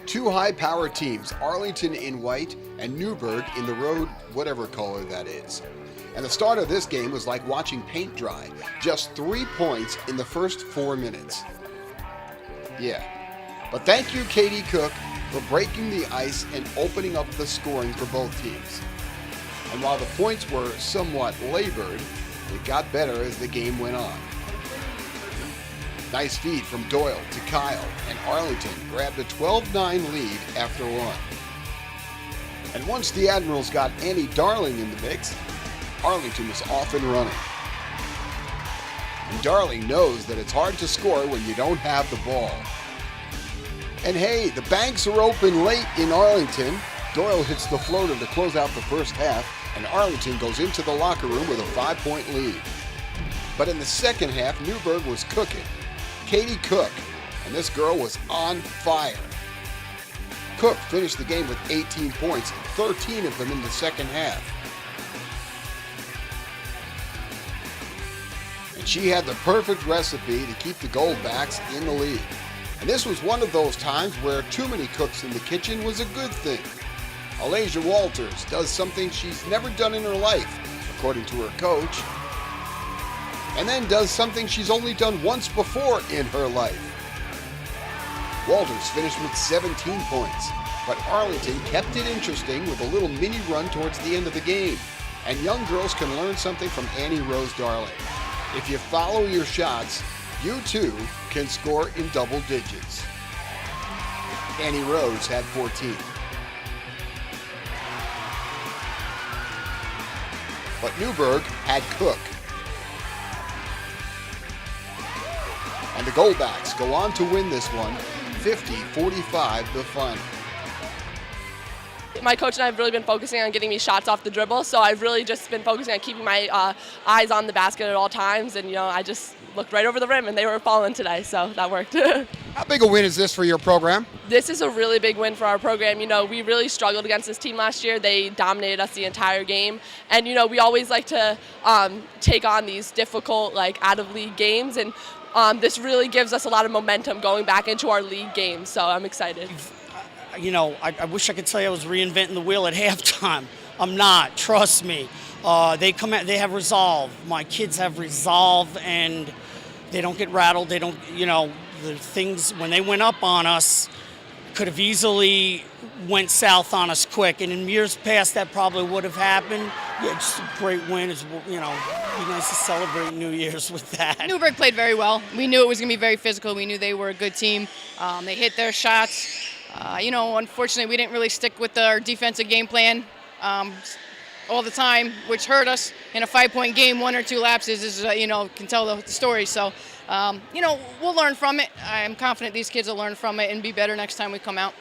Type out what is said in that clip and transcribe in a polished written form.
Two high-powered teams, Arlington in white and Newburgh in the road, whatever color that is. And the start of this game was like watching paint dry. Just 3 points in the first 4 minutes. Yeah. But thank you, Katie Cook, for breaking the ice and opening up the scoring for both teams. And while the points were somewhat labored, it got better as the game went on. Nice feed from Doyle to Kyle, and Arlington grabbed a 12-9 lead after one. And once the Admirals got Annie Darling in the mix, Arlington was off and running. And Darling knows that it's hard to score when you don't have the ball. And hey, the banks are open late in Arlington. Doyle hits the floater to close out the first half, and Arlington goes into the locker room with a 5-point lead. But in the second half, Newburgh was cooking. Katie Cook, and this girl was on fire. Cook finished the game with 18 points, 13 of them in the second half. And she had the perfect recipe to keep the Goldbacks in the lead. And this was one of those times where too many cooks in the kitchen was a good thing. Alasia Walters does something she's never done in her life, according to her coach, and then does something she's only done once before in her life. Walters finished with 17 points, but Arlington kept it interesting with a little mini run towards the end of the game. And young girls can learn something from Annie Rose Darling. If you follow your shots, you too can score in double digits. Annie Rose had 14. But Newburgh had Cook. And the Goldbacks go on to win this one, 50-45 the final. My coach and I have really been focusing on getting me shots off the dribble, so I've really just been focusing on keeping my eyes on the basket at all times, and I just looked right over the rim and they were falling today, so that worked. How big a win is this for your program? This is a really big win for our program. We really struggled against this team last year. They dominated us the entire game, and we always like to take on these difficult, out-of-league games, and this really gives us a lot of momentum going back into our league games, so I'm excited. I wish I could tell you I was reinventing the wheel at halftime. I'm not, trust me. They come out, they have resolve. My kids have resolve, and they don't get rattled. They don't, the things, when they went up on us, could have easily went south on us quick. And in years past, that probably would have happened. Yeah, just a great win. It's, be nice to celebrate New Year's with that. Newburgh played very well. We knew it was going to be very physical. We knew they were a good team. They hit their shots. Unfortunately, we didn't really stick with our defensive game plan all the time, which hurt us. In a 5-point game, 1 or 2 lapses is, can tell the story. So, we'll learn from it. I'm confident these kids will learn from it and be better next time we come out.